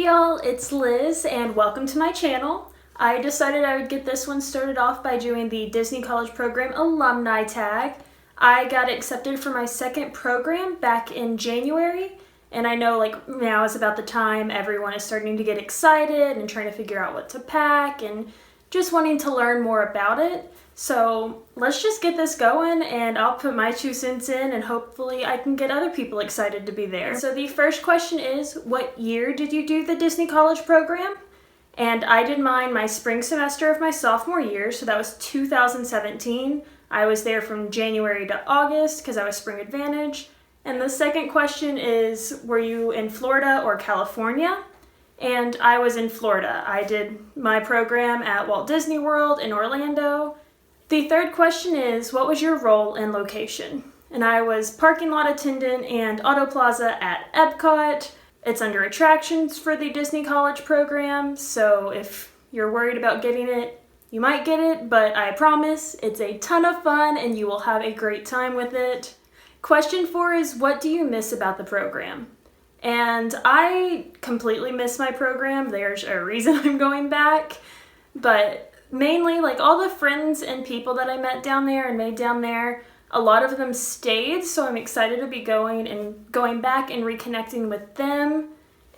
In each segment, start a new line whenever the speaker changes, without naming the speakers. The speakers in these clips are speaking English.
Hey y'all, it's Liz and welcome to my channel. I decided I would get this one started off by doing the Disney College Program Alumni Tag. I got accepted for my second program back in January, and I know now is about the time everyone is starting to get excited and trying to figure out what to pack and just wanting to learn more about it. So let's just get this going and I'll put my 2 cents in and hopefully I can get other people excited to be there. So the first question is, what year did you do the Disney College Program? And I did mine my spring semester of my sophomore year, so that was 2017. I was there from January to August because I was Spring Advantage. And the second question is, were you in Florida or California? And I was in Florida. I did my program at Walt Disney World in Orlando. The third question is, what was your role and location? And I was parking lot attendant and auto plaza at Epcot. It's under attractions for the Disney College Program, so if you're worried about getting it, you might get it, but I promise it's a ton of fun and you will have a great time with it. Question 4 is, what do you miss about the program? And I completely miss my program. There's a reason I'm going back, but mainly all the friends and people that I met down there and made down there, a lot of them stayed, so I'm excited to be going back and reconnecting with them,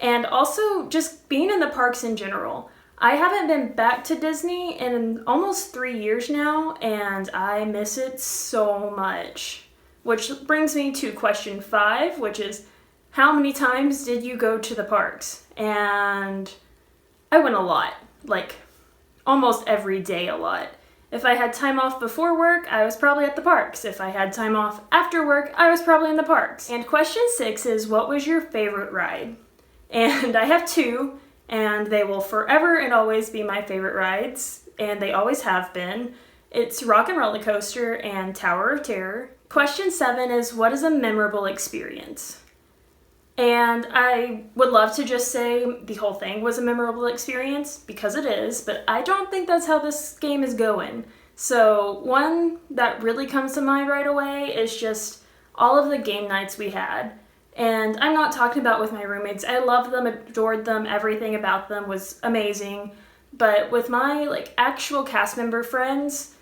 and also just being in the parks in general. I haven't been back to Disney in almost 3 years now, and I miss it so much. Which brings me to question 5, which is, how many times did you go to the parks? And I went a lot, almost every day a lot. If I had time off before work, I was probably at the parks. If I had time off after work, I was probably in the parks. And question 6 is, what was your favorite ride? And I have 2, and they will forever and always be my favorite rides, and they always have been. It's Rock and Roller Coaster and Tower of Terror. Question 7 is, what is a memorable experience? And I would love to just say the whole thing was a memorable experience, because it is, but I don't think that's how this game is going. So one that really comes to mind right away is just all of the game nights we had. And I'm not talking about with my roommates. I loved them, adored them, everything about them was amazing. But with my actual cast member friends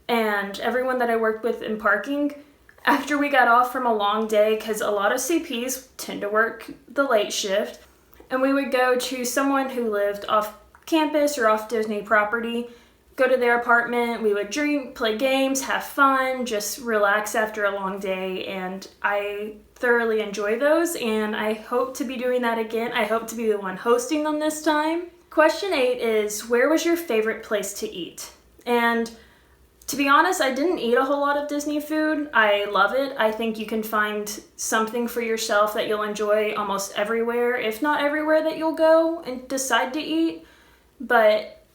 and everyone that I worked with in parking, after we got off from a long day, because a lot of CPs tend to work the late shift, and we would go to someone who lived off campus or off Disney property, go to their apartment, we would drink, play games, have fun, just relax after a long day, and I thoroughly enjoy those, and I hope to be doing that again. I hope to be the one hosting them this time. Question 8 is, where was your favorite place to eat? And to be honest, I didn't eat a whole lot of Disney food. I love it. I think you can find something for yourself that you'll enjoy almost everywhere, if not everywhere that you'll go and decide to eat. But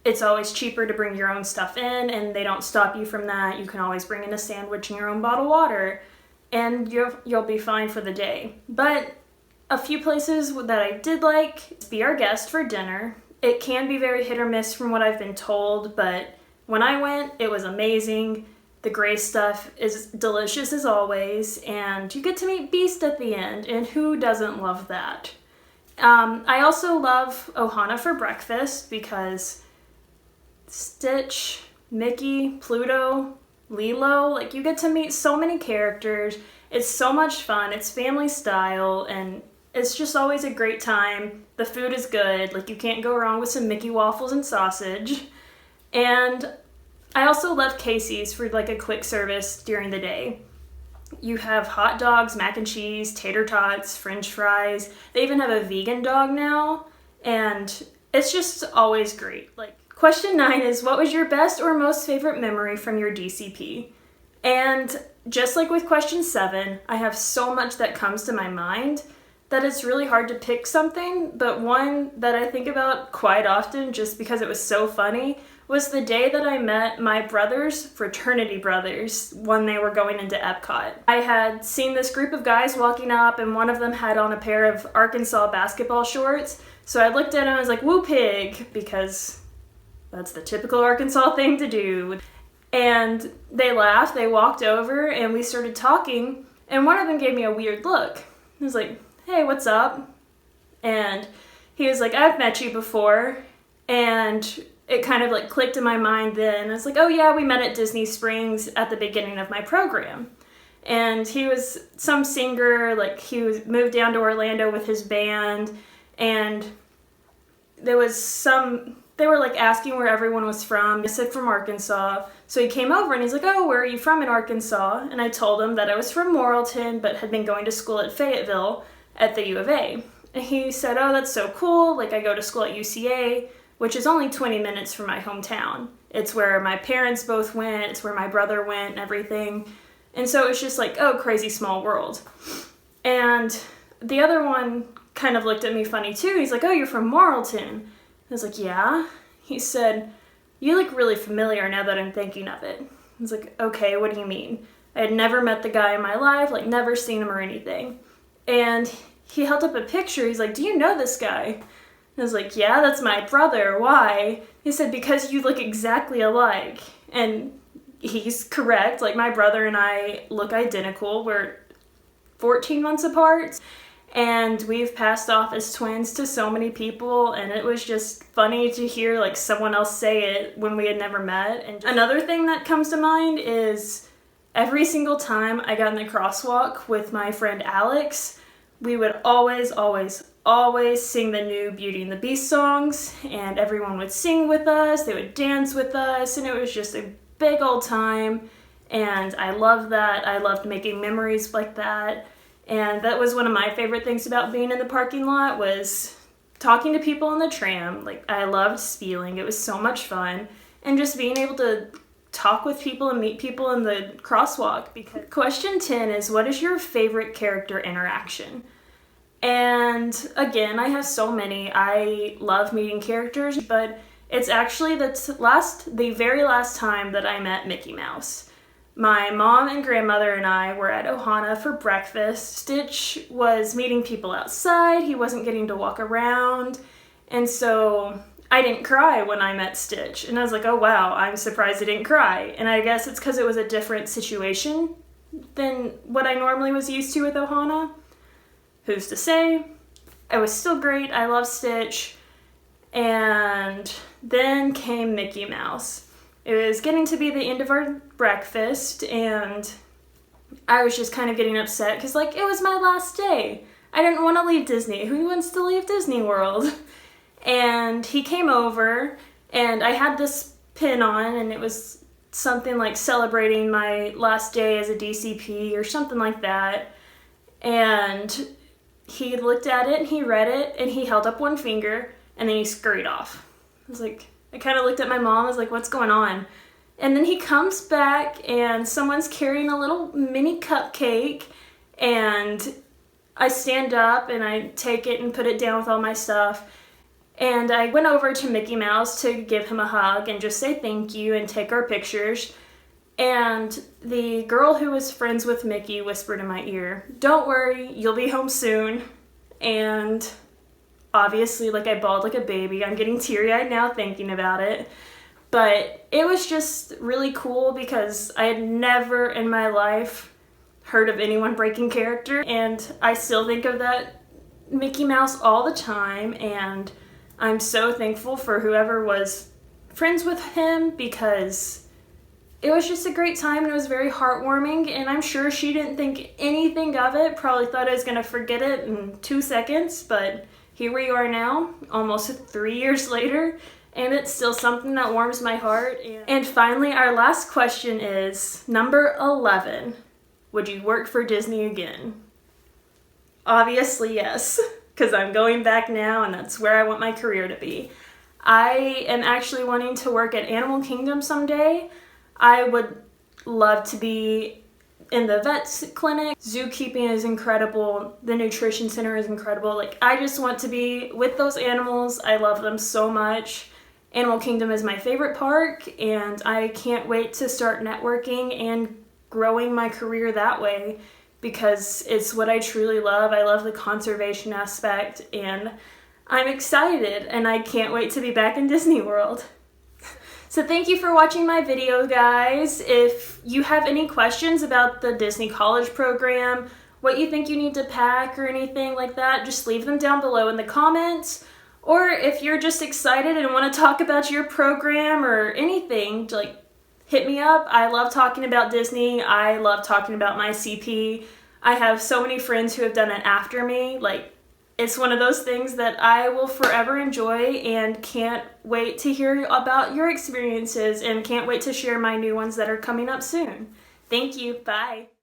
it's always cheaper to bring your own stuff in, and they don't stop you from that. You can always bring in a sandwich and your own bottled water, and you'll be fine for the day. But a few places that I did like, Be Our Guest for dinner. It can be very hit or miss from what I've been told, but when I went, it was amazing. The gray stuff is delicious as always, and you get to meet Beast at the end, and who doesn't love that? I also love Ohana for breakfast because Stitch, Mickey, Pluto, Lilo, you get to meet so many characters. It's so much fun. It's family style, and it's just always a great time. The food is good. You can't go wrong with some Mickey waffles and sausage. And I also love Casey's for a quick service during the day. You have hot dogs, mac and cheese, tater tots, french fries. They even have a vegan dog now, and it's just always great. Question 9 is, what was your best or most favorite memory from your DCP? And just like with question 7, I have so much that comes to my mind that it's really hard to pick something, but one that I think about quite often just because it was so funny was the day that I met my brothers, fraternity brothers, when they were going into Epcot. I had seen this group of guys walking up, and one of them had on a pair of Arkansas basketball shorts, so I looked at him and I was like, "Woo pig," because that's the typical Arkansas thing to do. And they laughed, they walked over, and we started talking, and one of them gave me a weird look. He was like, "Hey, what's up?" And he was like, I've met you before. And it kind of like clicked in my mind then. I was like, oh yeah, we met at Disney Springs at the beginning of my program. And he was some singer, like moved down to Orlando with his band, and they were like asking where everyone was from. I said from Arkansas. So he came over and he's like, oh, where are you from in Arkansas? And I told him that I was from Morrilton, but had been going to school at Fayetteville at the U of A. And he said, oh, that's so cool. Like, I go to school at UCA, which is only 20 minutes from my hometown. It's where my parents both went. It's where my brother went and everything. And so it was just like, oh, crazy small world. And the other one kind of looked at me funny too. He's like, oh, you're from Morrilton. I was like, yeah. He said, you look really familiar now that I'm thinking of it. I was like, okay, what do you mean? I had never met the guy in my life, like never seen him or anything. And he held up a picture. He's like, do you know this guy? I was like, yeah, that's my brother. Why? He said, because you look exactly alike. And he's correct. Like, my brother and I look identical. We're 14 months apart. And we've passed off as twins to so many people. And it was just funny to hear, like, someone else say it when we had never met. And another thing that comes to mind is every single time I got in the crosswalk with my friend Alex, we would always sing the new Beauty and the Beast songs, and everyone would sing with us, they would dance with us, and it was just a big old time, and I loved that. I loved making memories like that, and that was one of my favorite things about being in the parking lot was talking to people on the tram. Like, I loved spieling, it was so much fun, and just being able to talk with people and meet people in the crosswalk. Because question 10 is, what is your favorite character interaction? And again, I have so many. I love meeting characters, but it's actually the very last time that I met Mickey Mouse. My mom and grandmother and I were at Ohana for breakfast. Stitch was meeting people outside. He wasn't getting to walk around. And so I didn't cry when I met Stitch. And I was like, oh wow, I'm surprised I didn't cry. And I guess it's because it was a different situation than what I normally was used to with Ohana. Who's to say? It was still great. I love Stitch. And then came Mickey Mouse. It was getting to be the end of our breakfast, and I was just kind of getting upset because, like, it was my last day. I didn't want to leave Disney. Who wants to leave Disney World? And he came over, and I had this pin on, and it was something like celebrating my last day as a DCP or something like that. And he looked at it, and he read it, and he held up one finger, and then he scurried off. I kind of looked at my mom, I was like, what's going on? And then he comes back, and someone's carrying a little mini cupcake, and I stand up, and I take it and put it down with all my stuff. And I went over to Mickey Mouse to give him a hug and just say thank you and take our pictures. And the girl who was friends with Mickey whispered in my ear, don't worry, you'll be home soon. And obviously, like, I bawled like a baby. I'm getting teary-eyed now thinking about it. But it was just really cool because I had never in my life heard of anyone breaking character. And I still think of that Mickey Mouse all the time. And I'm so thankful for whoever was friends with him because it was just a great time and it was very heartwarming, and I'm sure she didn't think anything of it, probably thought I was going to forget it in 2 seconds, but here we are now, almost 3 years later, and it's still something that warms my heart. And finally, our last question is, number 11, would you work for Disney again? Obviously yes, because I'm going back now and that's where I want my career to be. I am actually wanting to work at Animal Kingdom someday. I would love to be in the vet's clinic. Zookeeping is incredible. The nutrition center is incredible. Like, I just want to be with those animals. I love them so much. Animal Kingdom is my favorite park, and I can't wait to start networking and growing my career that way because it's what I truly love. I love the conservation aspect, and I'm excited, and I can't wait to be back in Disney World. So thank you for watching my video, guys. If you have any questions about the Disney College program, what you think you need to pack or anything like that, just leave them down below in the comments. Or if you're just excited and want to talk about your program or anything, like, hit me up. I love talking about Disney. I love talking about my CP. I have so many friends who have done it after me. Like, it's one of those things that I will forever enjoy and can't wait to hear about your experiences and can't wait to share my new ones that are coming up soon. Thank you. Bye.